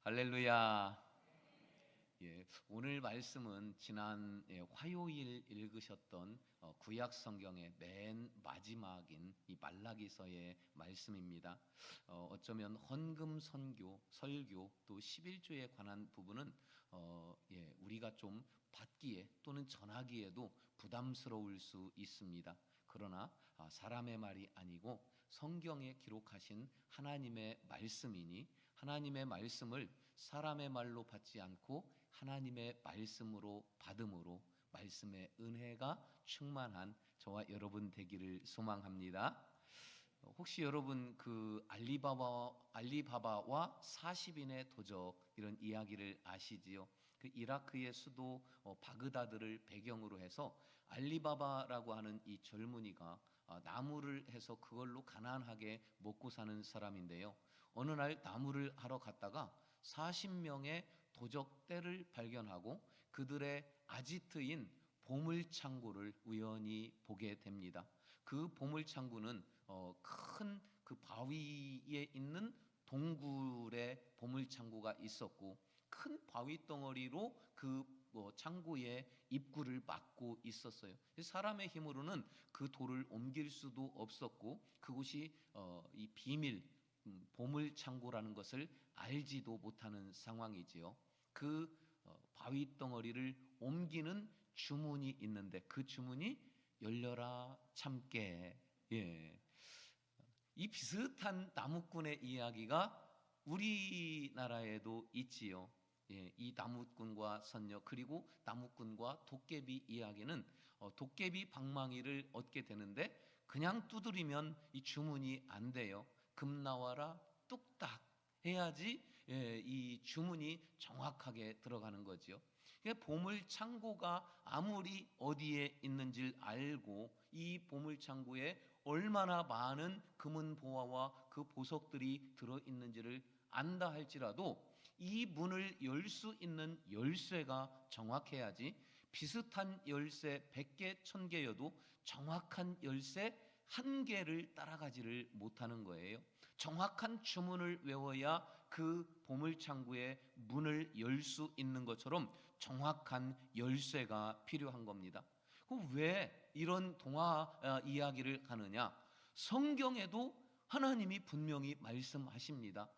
할렐루야. 오늘 말씀은 지난 화요일 읽으셨던 구약 성경의 맨 마지막인 이 말라기서의 말씀입니다. 어쩌면 헌금 설교 또 11조에 관한 부분은 우리가 좀 받기에 또는 전하기에도 부담스러울 수 있습니다. 그러나 사람의 말이 아니고 성경에 기록하신 하나님의 말씀이니 하나님의 말씀을 사람의 말로 받지 않고 하나님의 말씀으로 받음으로 말씀의 은혜가 충만한 저와 여러분 되기를 소망합니다. 혹시 여러분 그 알리바바와 40인의 도적 이런 이야기를 아시지요? 그 이라크의 수도 바그다드를 배경으로 해서 알리바바라고 하는 이 젊은이가 나무를 해서 그걸로 가난하게 먹고 사는 사람인데요. 어느 날 나무를 하러 갔다가 40명의 도적떼를 발견하고 그들의 아지트인 보물창고를 우연히 보게 됩니다. 그 보물창고는 큰 그 바위에 있는 동굴에 보물창고가 있었고 큰 바위 덩어리로 그 창고의 입구를 막고 있었어요. 사람의 힘으로는 그 돌을 옮길 수도 없었고 그곳이 이 비밀 보물 창고라는 것을 알지도 못하는 상황이지요. 그 바위 덩어리를 옮기는 주문이 있는데 그 주문이 열려라 참깨. 이 비슷한 나무꾼의 이야기가 우리나라에도 있지요. 이 나무꾼과 선녀 그리고 나무꾼과 도깨비 이야기는 도깨비 방망이를 얻게 되는데 그냥 두드리면 이 주문이 안 돼요. 금 나와라 뚝딱 해야지 이 주문이 정확하게 들어가는 거지요. 보물 창고가 아무리 어디에 있는지를 알고 이 보물 창고에 얼마나 많은 금은 보화와 그 보석들이 들어 있는지를 안다 할지라도 이 문을 열 수 있는 열쇠가 정확해야지 비슷한 열쇠 100개, 1000개여도 정확한 열쇠 한 개를 따라가지를 못하는 거예요. 정확한 주문을 외워야 그 보물창고의 문을 열 수 있는 것처럼 정확한 열쇠가 필요한 겁니다. 왜 이런 동화 이야기를 하느냐? 성경에도 하나님이 분명히 말씀하십니다.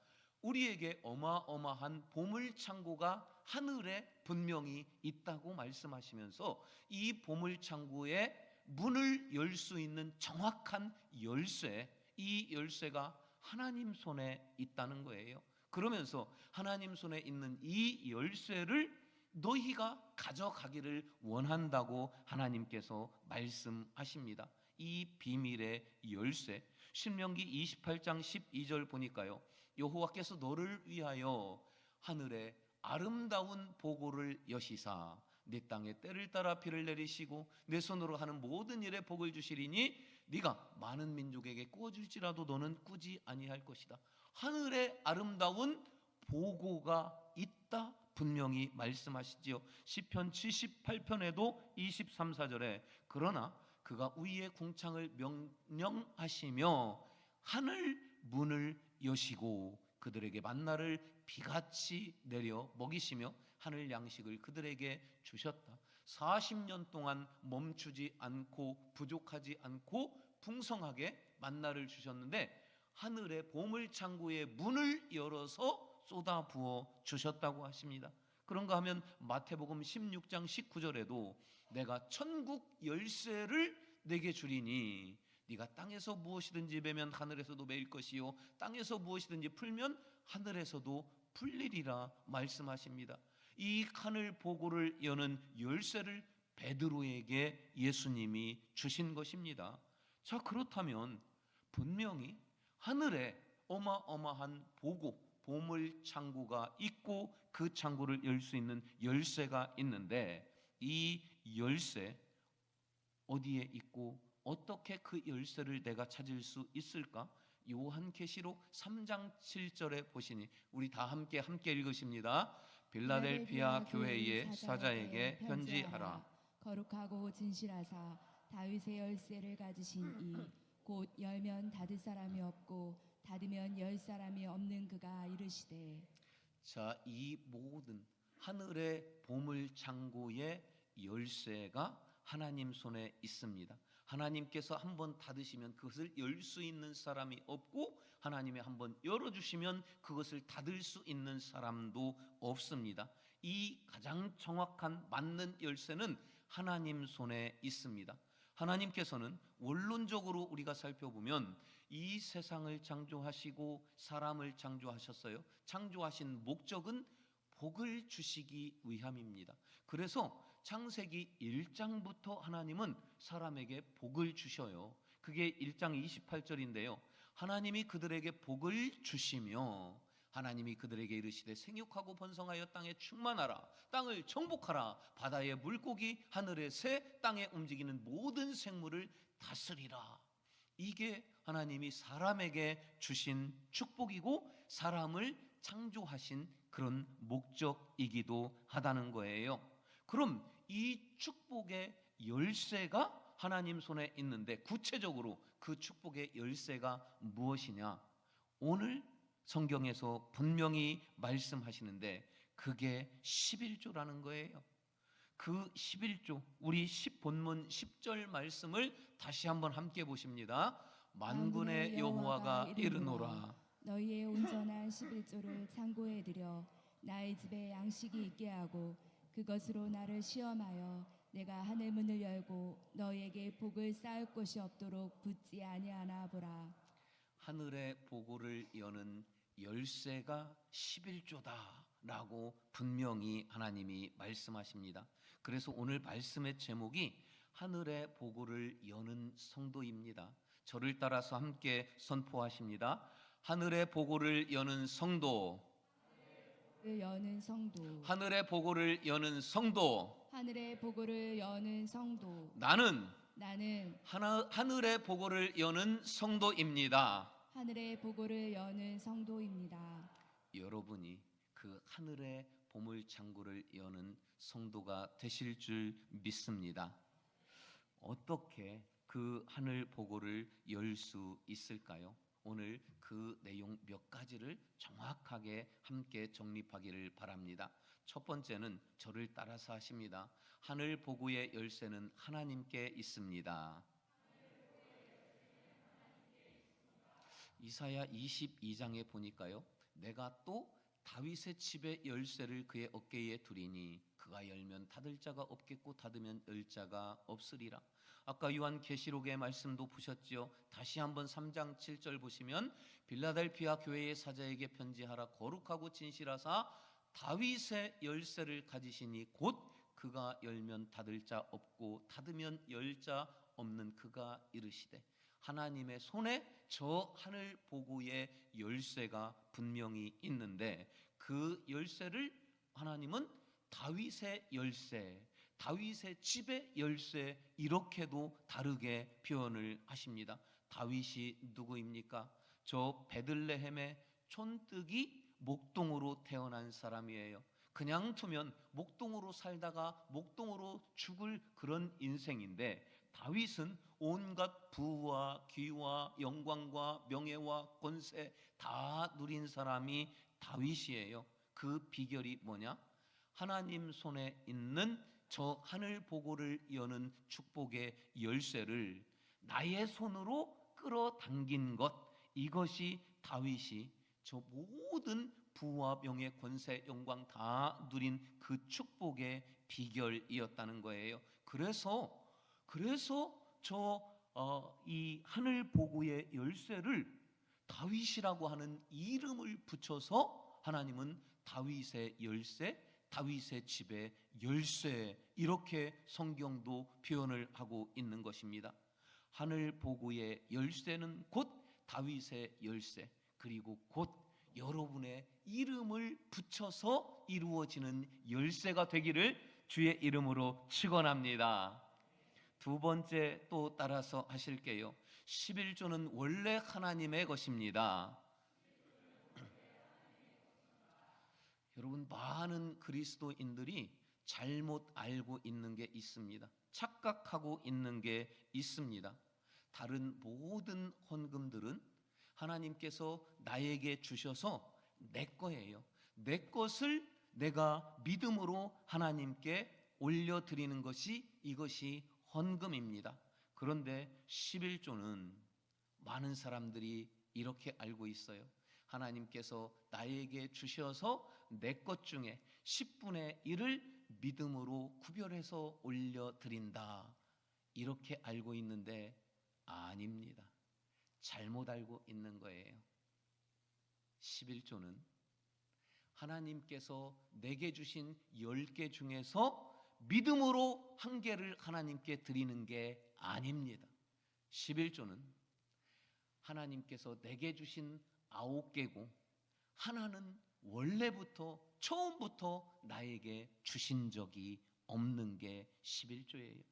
우리에게 어마어마한 보물창고가 하늘에 분명히 있다고 말씀하시면서 이 보물창고의 문을 열 수 있는 정확한 열쇠, 이 열쇠가 하나님 손에 있다는 거예요. 그러면서 하나님 손에 있는 이 열쇠를 너희가 가져가기를 원한다고 하나님께서 말씀하십니다. 이 비밀의 열쇠, 신명기 28장 12절 보니까요, 여호와께서 너를 위하여 하늘에 아름다운 보고를 여시사 내 땅에 때를 따라 비를 내리시고 내 손으로 하는 모든 일에 복을 주시리니 네가 많은 민족에게 꾸어줄지라도 너는 꾸지 아니할 것이다. 하늘에 아름다운 보고가 있다 분명히 말씀하시지요. 시편 78편에도 23, 4절에 그러나 그가 우리의 궁창을 명령하시며 하늘 문을 여시고 그들에게 만나를 비같이 내려 먹이시며 하늘 양식을 그들에게 주셨다. 40년 동안 멈추지 않고 부족하지 않고 풍성하게 만나를 주셨는데 하늘의 보물창고의 문을 열어서 쏟아 부어 주셨다고 하십니다. 그런가 하면 마태복음 16장 19절에도 내가 천국 열쇠를 내게 주리니 네가 땅에서 무엇이든지 매면 하늘에서도 매일 것이요 땅에서 무엇이든지 풀면 하늘에서도 풀리리라 말씀하십니다. 이 하늘 보고를 여는 열쇠를 베드로에게 예수님이 주신 것입니다. 자, 그렇다면 분명히 하늘에 어마어마한 보고 보물 창고가 있고 그 창고를 열 수 있는 열쇠가 있는데 이 열쇠 어디에 있고 어떻게 그 열쇠를 내가 찾을 수 있을까? 요한계시록 3장 7절에 보시니 우리 다 함께 읽으십니다. 빌라델피아 교회의 사자에게 편지하라. 거룩하고 진실하사 다윗의 열쇠를 가지신 이 곧 열면 닫을 사람이 없고 닫으면 열 사람이 없는 그가 이르시되. 자, 이 모든 하늘의 보물 창고의 열쇠가 하나님 손에 있습니다. 하나님께서 한번 닫으시면 그것을 열 수 있는 사람이 없고, 하나님이 한번 열어주시면 그것을 닫을 수 있는 사람도 없습니다. 이 가장 정확한 맞는 열쇠는 하나님 손에 있습니다. 하나님께서는 원론적으로 우리가 살펴보면 이 세상을 창조하시고 사람을 창조하셨어요. 창조하신 목적은 복을 주시기 위함입니다. 그래서 창세기 1장부터 하나님은 사람에게 복을 주셔요. 그게 1장 28절인데요. 하나님이 그들에게 복을 주시며 하나님이 그들에게 이르시되 생육하고 번성하여 땅에 충만하라, 땅을 정복하라, 바다의 물고기, 하늘의 새, 땅에 움직이는 모든 생물을 다스리라. 이게 하나님이 사람에게 주신 축복이고 사람을 창조하신 그런 목적이기도 하다는 거예요. 그럼 이 축복의 열쇠가 하나님 손에 있는데, 구체적으로 그 축복의 열쇠가 무엇이냐? 오늘 성경에서 분명히 말씀하시는데 그게 11조라는 거예요. 그 11조, 우리 본문 10절 말씀을 다시 한번 함께 보십니다. 만군의 여호와가 이르노라. 너희의 온전한 11조를 창고에 들여 나의 집에 양식이 있게 하고 그것으로 나를 시험하여 내가 하늘 문을 열고 너희에게 복을 쌓을 곳이 없도록 붙지 아니하나 보라. 하늘의 보고를 여는 열쇠가 11조다라고 분명히 하나님이 말씀하십니다. 그래서 오늘 말씀의 제목이 하늘의 보고를 여는 성도입니다. 저를 따라서 함께 선포하십니다. 하늘의 보고를 여는 성도. 여는 성도. 하늘의 보고를 여는 성도. 하늘의 보고를 여는 성도. 나는 하늘의 보고를 여는 성도입니다. 하늘의 보고를 여는 성도입니다. 여러분이 그 하늘의 보물 창고를 여는 성도가 되실 줄 믿습니다. 어떻게 그 하늘 보고를 열 수 있을까요? 오늘 그 내용 몇 가지를 정확하게 함께 정립하기를 바랍니다. 첫 번째는 저를 따라서 하십니다. 하늘 보고의 열쇠는 하나님께 있습니다. 이사야 22장에 보니까요, 내가 또 다윗의 집의 열쇠를 그의 어깨에 두리니 그가 열면 닫을 자가 없겠고 닫으면 열 자가 없으리라. 아까 요한계시록의 말씀도 보셨지요. 다시 한번 3장 7절 보시면 빌라델피아 교회의 사자에게 편지하라. 거룩하고 진실하사 다윗의 열쇠를 가지시니 곧 그가 열면 닫을 자 없고 닫으면 열 자 없는 그가 이르시되, 하나님의 손에 저 하늘 보고의 열쇠가 분명히 있는데 그 열쇠를 하나님은 다윗의 열쇠, 다윗의 집의 열쇠, 이렇게도 다르게 표현을 하십니다. 다윗이 누구입니까? 저 베들레헴의 촌뜨기 목동으로 태어난 사람이에요. 그냥 두면 목동으로 살다가 목동으로 죽을 그런 인생인데, 다윗은 온갖 부와 귀와 영광과 명예와 권세 다 누린 사람이 다윗이에요. 그 비결이 뭐냐? 하나님 손에 있는 저 하늘 보고를 여는 축복의 열쇠를 나의 손으로 끌어당긴 것, 이것이 다윗이 저 모든 부와 명예, 권세, 영광 다 누린 그 축복의 비결이었다는 거예요. 그래서 이 하늘 보고의 열쇠를 다윗이라고 하는 이름을 붙여서 하나님은 다윗의 열쇠, 다윗의 집의 열쇠, 이렇게 성경도 표현을 하고 있는 것입니다. 하늘 보고의 열쇠는 곧 다윗의 열쇠, 그리고 곧 여러분의 이름을 붙여서 이루어지는 열쇠가 되기를 주의 이름으로 축원합니다. 두 번째 또 따라서 하실게요. 11조는 원래 하나님의 것입니다. 여러분, 많은 그리스도인들이 잘못 알고 있는 게 있습니다. 착각하고 있는 게 있습니다. 다른 모든 헌금들은 하나님께서 나에게 주셔서 내 거예요. 내 것을 내가 믿음으로 하나님께 올려드리는 것이 이것이 헌금입니다. 그런데 11조는 많은 사람들이 이렇게 알고 있어요. 하나님께서 나에게 주셔서 내 것 중에 10분의 1을 믿음으로 구별해서 올려드린다, 이렇게 알고 있는데 아닙니다. 잘못 알고 있는 거예요. 11조는 하나님께서 내게 주신 10개 중에서 믿음으로 한 개를 하나님께 드리는 게 아닙니다. 11조는 하나님께서 내게 주신 9개고 하나는 원래부터 처음부터 나에게 주신 적이 없는 게 11조예요.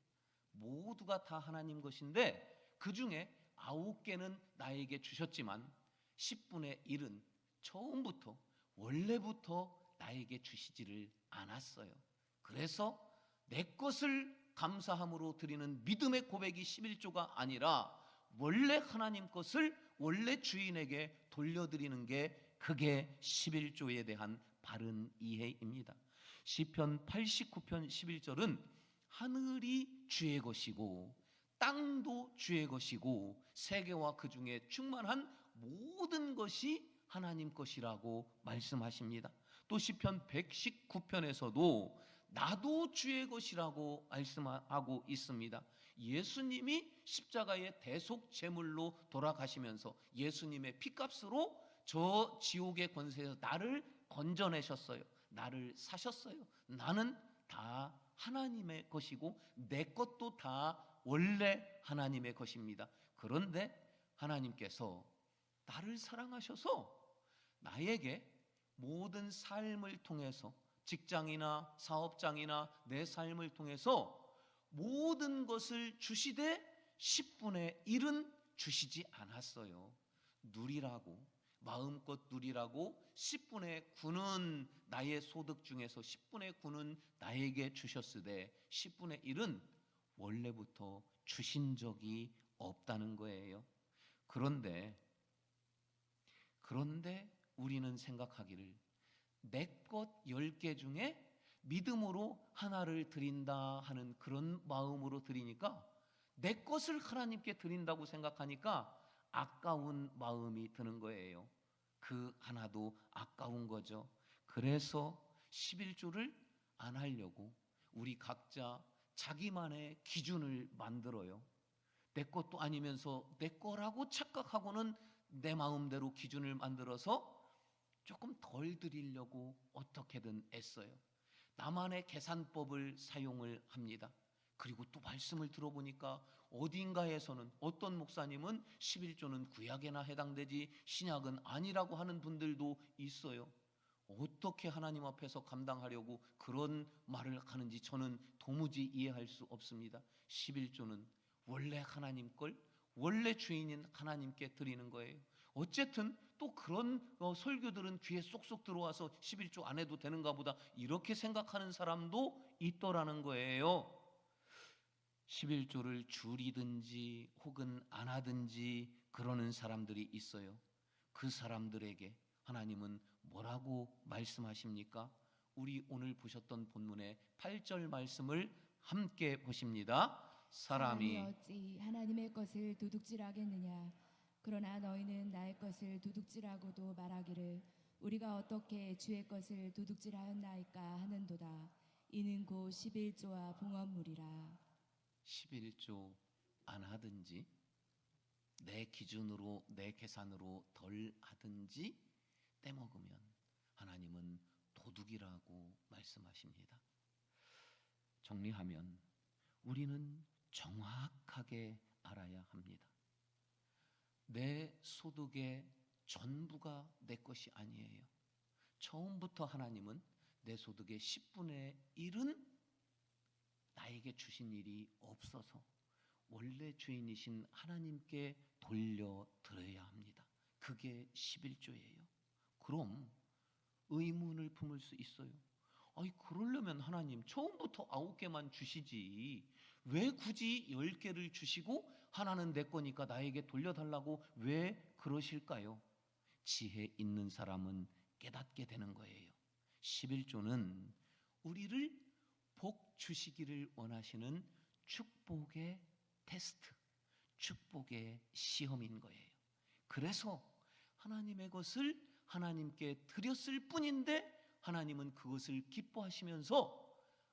모두가 다 하나님 것인데 그 중에 9개는 나에게 주셨지만 10분의 1은 처음부터 원래부터 나에게 주시지를 않았어요. 그래서 내 것을 감사함으로 드리는 믿음의 고백이 11조가 아니라 원래 하나님 것을 원래 주인에게 돌려드리는 게 그게 11조에 대한 바른 이해입니다. 시편 89편 11절은 하늘이 주의 것이고 땅도 주의 것이고 세계와 그 중에 충만한 모든 것이 하나님 것이라고 말씀하십니다. 또 시편 119편에서도 나도 주의 것이라고 말씀하고 있습니다. 예수님이 십자가의 대속 제물로 돌아가시면서 예수님의 피값으로 저 지옥의 권세에서 나를 건져내셨어요. 나를 사셨어요. 나는 다 하나님의 것이고 내 것도 다 원래 하나님의 것입니다. 그런데 하나님께서 나를 사랑하셔서 나에게 모든 삶을 통해서 직장이나 사업장이나 내 삶을 통해서 모든 것을 주시되 10분의 1은 주시지 않았어요. 누리라고, 마음껏 누리라고 10분의 9는 나의 소득 중에서 10분의 9는 나에게 주셨으되 10분의 1은 원래부터 주신 적이 없다는 거예요. 그런데 우리는 생각하기를 내 것 10개 중에 믿음으로 하나를 드린다 하는 그런 마음으로 드리니까 내 것을 하나님께 드린다고 생각하니까 아까운 마음이 드는 거예요. 그 하나도 아까운 거죠. 그래서 11조를 안 하려고 우리 각자 자기만의 기준을 만들어요. 내 것도 아니면서 내 거라고 착각하고는 내 마음대로 기준을 만들어서 조금 덜 드리려고 어떻게든 애써요. 나만의 계산법을 사용을 합니다. 그리고 또 말씀을 들어보니까 어딘가에서는 어떤 목사님은 11조는 구약에나 해당되지 신약은 아니라고 하는 분들도 있어요. 어떻게 하나님 앞에서 감당하려고 그런 말을 하는지 저는 도무지 이해할 수 없습니다. 11조는 원래 하나님 걸 원래 주인인 하나님께 드리는 거예요. 어쨌든 또 그런 설교들은 귀에 쏙쏙 들어와서 11조 안 해도 되는가 보다 이렇게 생각하는 사람도 있더라는 거예요. 11조를 줄이든지 혹은 안 하든지 그러는 사람들이 있어요. 그 사람들에게 하나님은 뭐라고 말씀하십니까? 우리 오늘 보셨던 본문의 8절 말씀을 함께 보십니다. 사람이 어찌 하나님의 것을 도둑질하겠느냐? 그러나 너희는 나의 것을 도둑질하고도 말하기를 우리가 어떻게 주의 것을 도둑질하였나이까 하는도다. 이는 곧 11조와 봉헌물이라. 11조 안 하든지 내 기준으로 내 계산으로 덜 하든지 떼먹으면 하나님은 도둑이라고 말씀하십니다. 정리하면 우리는 정확하게 알아야 합니다. 내 소득의 전부가 내 것이 아니에요. 처음부터 하나님은 내 소득의 10분의 1은 나에게 주신 일이 없어서 원래 주인이신 하나님께 돌려드려야 합니다. 그게 11조예요. 그럼 의문을 품을 수 있어요. 아니 그러려면 하나님 처음부터 9개만 주시지 왜 굳이 10개를 주시고 하나는 내 거니까 나에게 돌려달라고 왜 그러실까요? 지혜 있는 사람은 깨닫게 되는 거예요. 11조는 우리를 복 주시기를 원하시는 축복의 테스트, 축복의 시험인 거예요. 그래서 하나님의 것을 하나님께 드렸을 뿐인데 하나님은 그것을 기뻐하시면서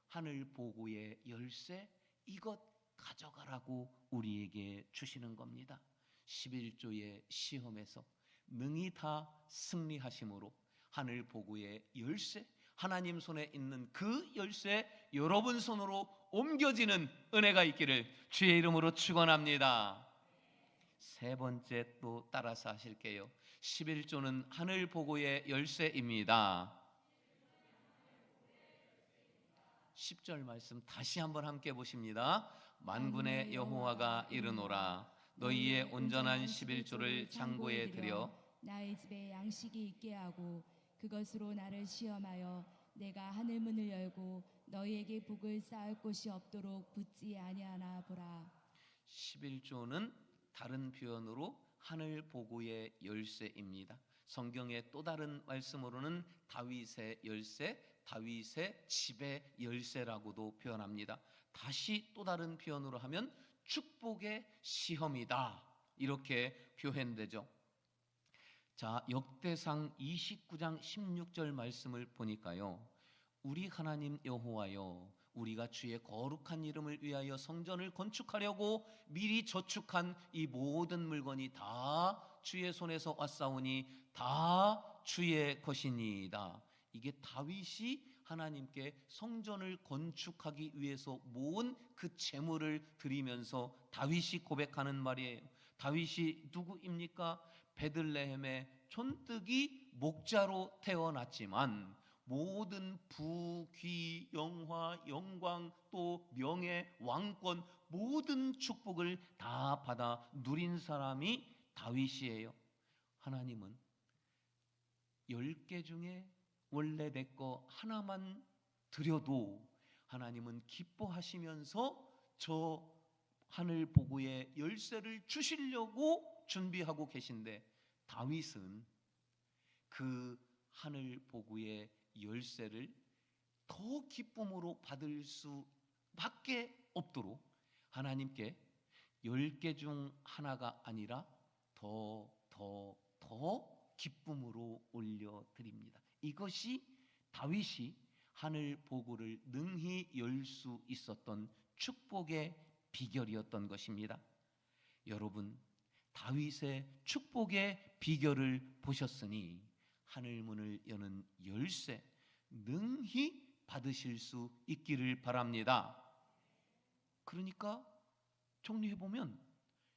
하늘 보고의 열쇠 이것 가져가라고 우리에게 주시는 겁니다. 11조의 시험에서 능히 다 승리하심으로 하늘 보고의 열쇠, 하나님 손에 있는 그 열쇠 여러분 손으로 옮겨지는 은혜가 있기를 주의 이름으로 축원합니다. 세 번째 또 따라서 하실게요. 11조는 하늘 보고의 열쇠입니다. 10절 말씀 다시 한번 함께 보십니다. 만군의 여호와가 이르노라 너희의 온전한 11조를 창고에 들여 나의 집에 양식이 있게 하고 그것으로 나를 시험하여 내가 하늘 문을 열고 너희에게 복을 쌓을 곳이 없도록 붙지 아니하나 보라. 11조는 다른 표현으로 하늘 보고의 열쇠입니다. 성경의 또 다른 말씀으로는 다윗의 열쇠, 다윗의 집의 열쇠라고도 표현합니다. 다시 또 다른 표현으로 하면 축복의 시험이다 이렇게 표현되죠. 자, 역대상 29장 16절 말씀을 보니까요, 우리 하나님 여호와여 우리가 주의 거룩한 이름을 위하여 성전을 건축하려고 미리 저축한 이 모든 물건이 다 주의 손에서 왔사오니 다 주의 것이니이다. 이게 다윗이 하나님께 성전을 건축하기 위해서 모은 그 재물을 드리면서 다윗이 고백하는 말이에요. 다윗이 누구입니까? 베들레헴의 촌뜨기 목자로 태어났지만 모든 부, 귀, 영화, 영광, 또 명예, 왕권 모든 축복을 다 받아 누린 사람이 다윗이에요. 하나님은 10개 중에 원래 내 거 하나만 드려도 하나님은 기뻐하시면서 저 하늘 보고의 열쇠를 주시려고 준비하고 계신데 다윗은 그 하늘 보고의 열쇠를 더 기쁨으로 받을 수밖에 없도록 하나님께 10개 중 하나가 아니라 더 기쁨으로 올려드립니다. 이것이 다윗이 하늘 보고를 능히 열 수 있었던 축복의 비결이었던 것입니다. 여러분, 다윗의 축복의 비결을 보셨으니 하늘 문을 여는 열쇠 능히 받으실 수 있기를 바랍니다. 그러니까 정리해보면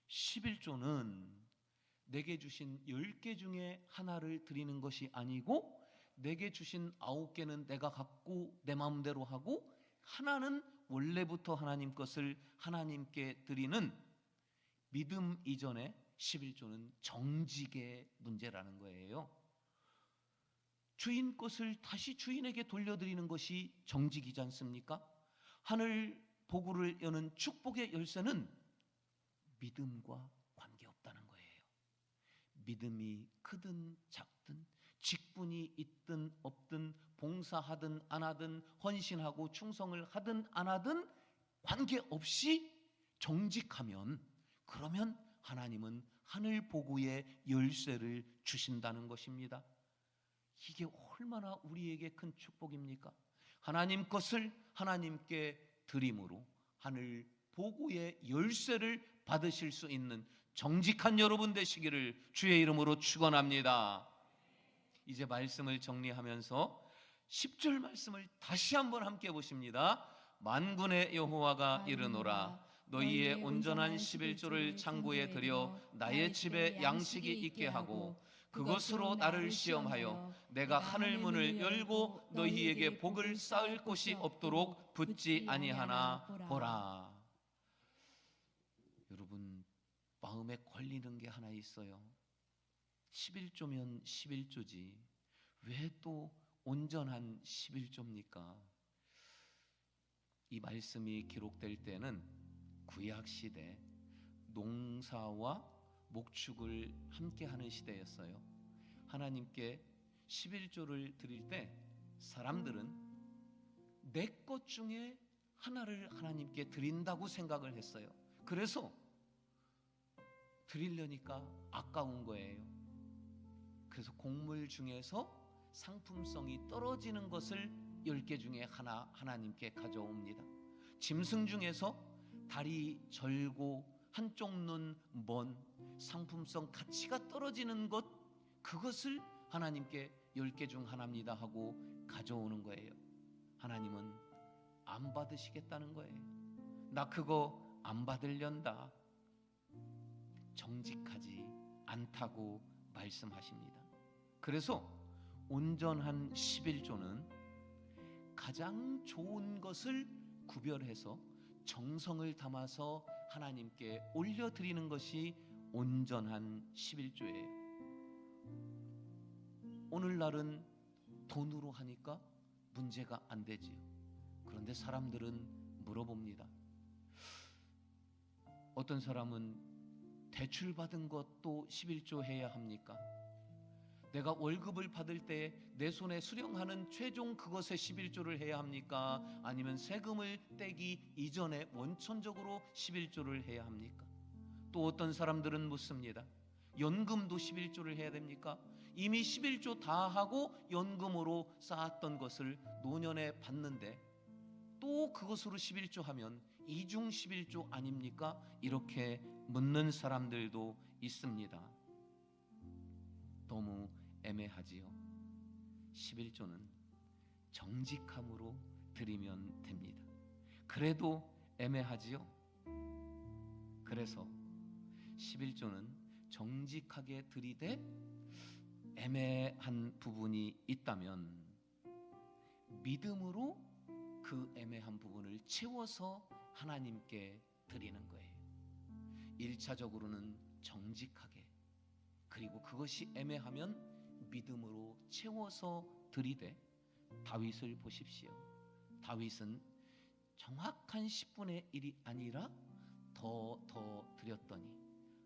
11조는 내게 주신 10개 중에 하나를 드리는 것이 아니고 내게 주신 9개는 내가 갖고 내 마음대로 하고 하나는 원래부터 하나님 것을 하나님께 드리는 믿음 이전에 11조는 정직의 문제라는 거예요. 주인 것을 다시 주인에게 돌려드리는 것이 정직이지 않습니까? 하늘 보고를 여는 축복의 열쇠는 믿음과 관계없다는 거예요. 믿음이 크든 작든 직분이 있든 없든 봉사하든 안 하든 헌신하고 충성을 하든 안 하든 관계없이 정직하면 그러면 하나님은 하늘 보고의 열쇠를 주신다는 것입니다. 이게 얼마나 우리에게 큰 축복입니까? 하나님 것을 하나님께 드림으로 하늘 보고의 열쇠를 받으실 수 있는 정직한 여러분 되시기를 주의 이름으로 축원합니다. 이제 말씀을 정리하면서 10절 말씀을 다시 한번 함께 보십니다. 만군의 여호와가 이르노라 너희의 온전한 11조를 창고에 들여 나의 집에 양식이 있게 하고 그것으로 나를 시험하여 내가 하늘 문을 열고 너희에게 복을 쌓을 곳이 없도록 붙지 아니하나 보라. 여러분, 마음에 걸리는 게 하나 있어요. 11조면 11조지 왜 또 온전한 11조입니까? 이 말씀이 기록될 때는 구약시대 농사와 목축을 함께 하는 시대였어요. 하나님께 11조를 드릴 때 사람들은 내 것 중에 하나를 하나님께 드린다고 생각을 했어요. 그래서 드리려니까 아까운 거예요. 그래서 곡물 중에서 상품성이 떨어지는 것을 10개 중에 하나 하나님께 가져옵니다. 짐승 중에서 다리 절고 한쪽 눈 먼 상품성 가치가 떨어지는 것, 그것을 하나님께 10개 중 하나입니다 하고 가져오는 거예요. 하나님은 안 받으시겠다는 거예요. 나 그거 안 받으련다. 정직하지 않다고 말씀하십니다. 그래서 온전한 11조는 가장 좋은 것을 구별해서 정성을 담아서 하나님께 올려드리는 것이 온전한 11조예요. 오늘날은 돈으로 하니까 문제가 안 되지요. 그런데 사람들은 물어봅니다. 어떤 사람은 대출 받은 것도 11조 해야 합니까? 내가 월급을 받을 때 내 손에 수령하는 최종 그것에 11조를 해야 합니까? 아니면 세금을 떼기 이전에 원천적으로 11조를 해야 합니까? 또 어떤 사람들은 묻습니다. 연금도 11조를 해야 됩니까? 이미 11조 다 하고 연금으로 쌓았던 것을 노년에 받는데 또 그것으로 11조 하면 이중 11조 아닙니까? 이렇게 묻는 사람들도 있습니다. 너무 애매하지요. 11조는 정직함으로 드리면 됩니다. 그래도 애매하지요. 그래서 11조는 정직하게 드리되 애매한 부분이 있다면 믿음으로 그 애매한 부분을 채워서 하나님께 드리는 거예요. 1차적으로는 정직하게, 그리고 그것이 애매하면 믿음으로 채워서 드리되, 다윗을 보십시오. 다윗은 정확한 10분의 1이 아니라 더 드렸더니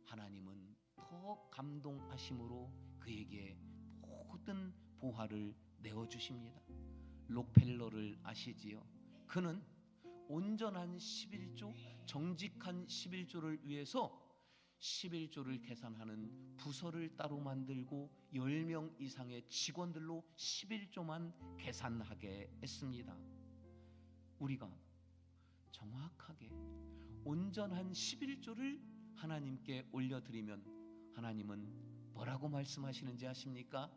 하나님은 더 감동하심으로 그에게 모든 보화를 내어주십니다. 록펠러를 아시지요? 그는 온전한 11조, 정직한 11조를 위해서 11조를 계산하는 부서를 따로 만들고 10명 이상의 직원들로 11조만 계산하게 했습니다. 우리가 정확하게 온전한 11조를 하나님께 올려드리면 하나님은 뭐라고 말씀하시는지 아십니까?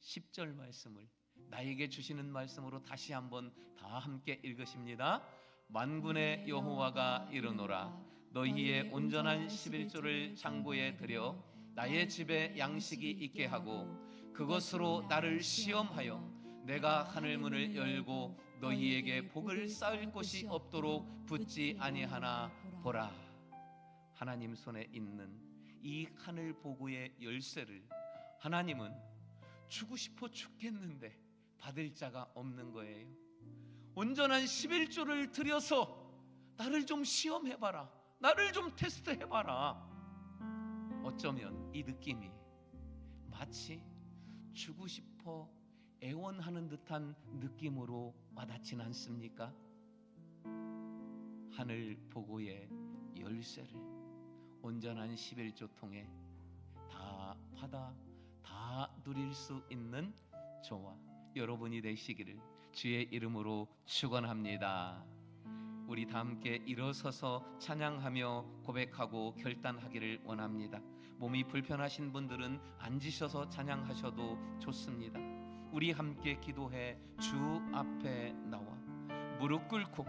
10절 말씀을 나에게 주시는 말씀으로 다시 한번 다 함께 읽으십니다. 만군의 여호와가 이르노라. 너희의 온전한 11조를 창고에 들여 나의 집에 양식이 있게 하고 그것으로 나를 시험하여 내가 하늘 문을 열고 너희에게 복을 쌓을 곳이 없도록 붙지 아니하나 보라. 하나님 손에 있는 이 하늘 보고의 열쇠를 하나님은 주고 싶어 죽겠는데 받을 자가 없는 거예요. 온전한 11조를 들여서 나를 좀 시험해봐라, 나를 좀 테스트해봐라. 어쩌면 이 느낌이 마치 주고 싶어 애원하는 듯한 느낌으로 와닿진 않습니까? 하늘 보고의 열쇠를 온전한 11조 통해 다 받아 다 누릴 수 있는 저와 여러분이 되시기를 주의 이름으로 축원합니다. 우리 다 함께 일어서서 찬양하며 고백하고 결단하기를 원합니다. 몸이 불편하신 분들은 앉으셔서 찬양하셔도 좋습니다. 우리 함께 기도해 주 앞에 나와 무릎 꿇고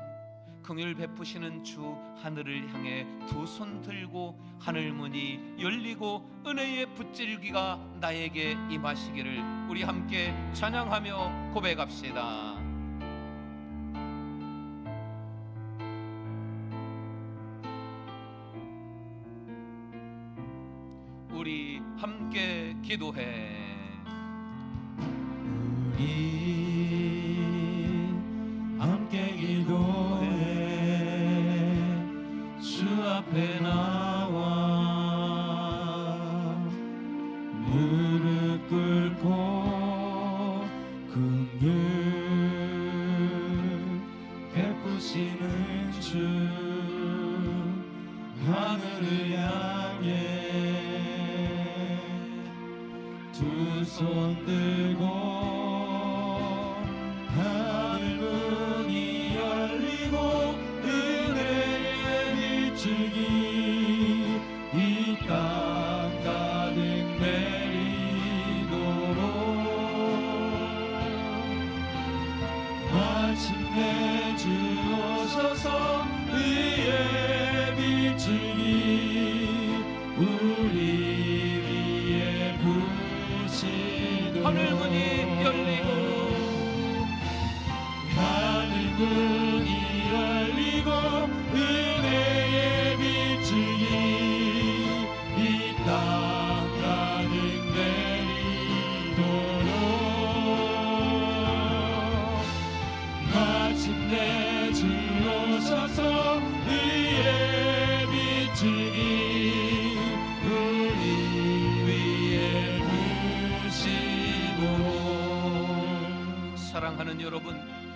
긍휼 베푸시는 주 하늘을 향해 두 손 들고 하늘 문이 열리고 은혜의 붓질기가 나에게 임하시기를 우리 함께 찬양하며 고백합시다. 우리 함께 기도해. 우리 함께 기도해. 주 앞에 나와 무릎 꿇고 긍휼 마침내 주 오셔서 의의 빛이 우리 위에 부시도록 하늘 문이 열리고 하늘 문이 열리고 은혜의 빛이 이 땅 가득 내리도록 마침내 주 오셔서 의의 빛이 우리 위에 부시고 사랑하는 여러분,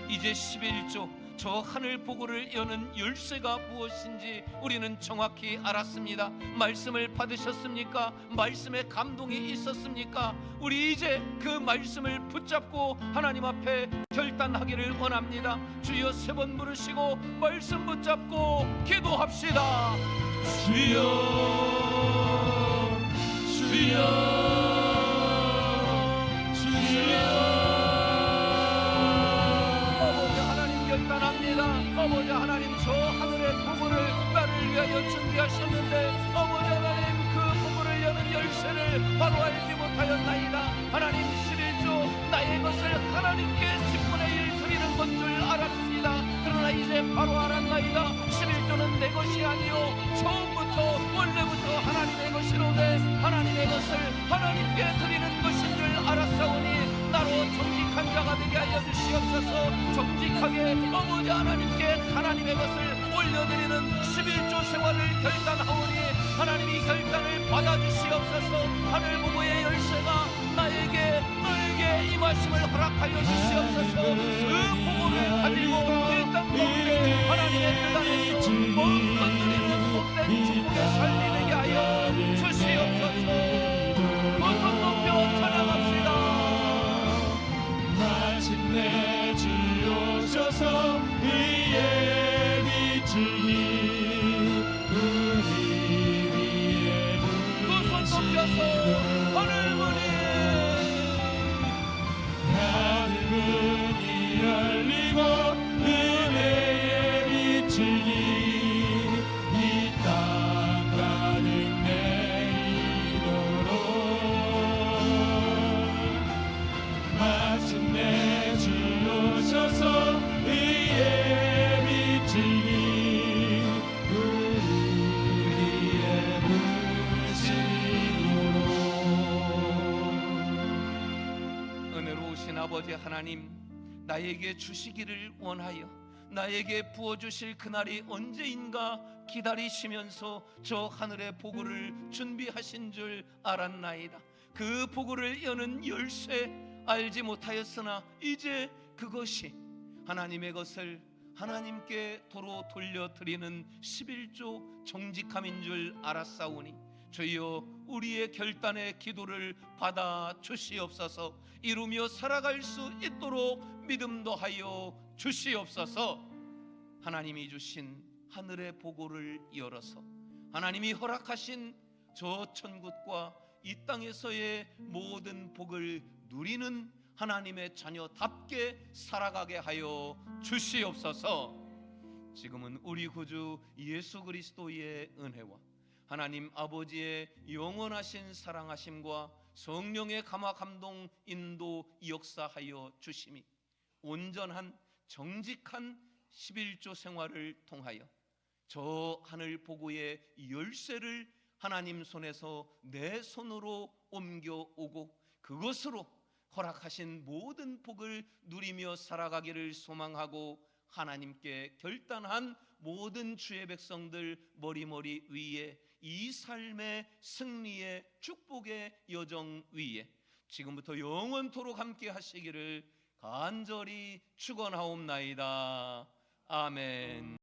이제 11조 저 하늘 보고를 여는 열쇠가 무엇인지 우리는 정확히 알았습니다. 말씀을 받으셨습니까? 말씀에 감동이 있었습니까? 우리 이제 그 말씀을 붙잡고 하나님 앞에 결단하기를 원합니다. 주여 3번 부르시고 말씀 붙잡고 기도합시다. 주여 주여 결단합니다. 아버지 하나님, 저 하늘의 보고를 나를 위하여 준비하셨는데 아버지 하나님, 그 보고를 여는 열쇠를 바로 알지 못하였나이다. 하나님, 11조 나의 것을 하나님께 10분의 1 드리는 것 줄 알았습니다. 그러나 이제 바로 알았나이다. 11조는 내 것이 아니요 처음부터 원래부터 하나님의 것이로되 하나님의 것을 하나님께 드리는 것인 줄 알았사오니 나로 정직한 자가 되게 하여 주시옵소서. 정직하게 아버지 하나님께 하나님의 것을 올려드리는 11조 생활을 결단하오니 하나님이 결단을 받아주시옵소서. 하늘 보고의 열쇠가 나에게 너에게 임하심을 허락하여 주시옵소서. 그 보고를 가지고 이 땅 가운데 하나님의 뜻 안에서 먼 건드리는 복된 축복의 삶이 되게 하여 주시옵소서. 그 손 높여 찬양합시다. 마침내 주 오셔서 의의 빛이 우리 위에 두 손 높여서 하늘 문이 열리고 은혜의 빛이 이 땅 가득 내리도록 마침내 주 오셔서 의의 빛이 우리 위에 부시도록 은혜로우신 아버지 하나님, 나에게 주시기를 원하여 나에게 부어주실 그날이 언제인가 기다리시면서 저 하늘의 보고를 준비하신 줄 알았나이다. 그 보고를 여는 열쇠 알지 못하였으나 이제 그것이 하나님의 것을 하나님께 도로 돌려드리는 11조 정직함인 줄 알았사오니 주여 우리의 결단의 기도를 받아 주시옵소서. 이루며 살아갈 수 있도록 믿음 더하여 주시옵소서. 하나님이 주신 하늘의 보고를 열어서 하나님이 허락하신 저 천국과 이 땅에서의 모든 복을 누리는 하나님의 자녀답게 살아가게 하여 주시옵소서. 지금은 우리 구주 예수 그리스도의 은혜와 하나님 아버지의 영원하신 사랑하심과 성령의 감화 감동 인도 역사하여 주심이 온전한 정직한 11조 생활을 통하여 저 하늘 보고의 열쇠를 하나님 손에서 내 손으로 옮겨오고 그것으로 허락하신 모든 복을 누리며 살아가기를 소망하고 하나님께 결단한 모든 주의 백성들 머리머리 위에 이 삶의 승리의 축복의 여정 위에 지금부터 영원토록 함께 하시기를 간절히 축원하옵나이다. 아멘.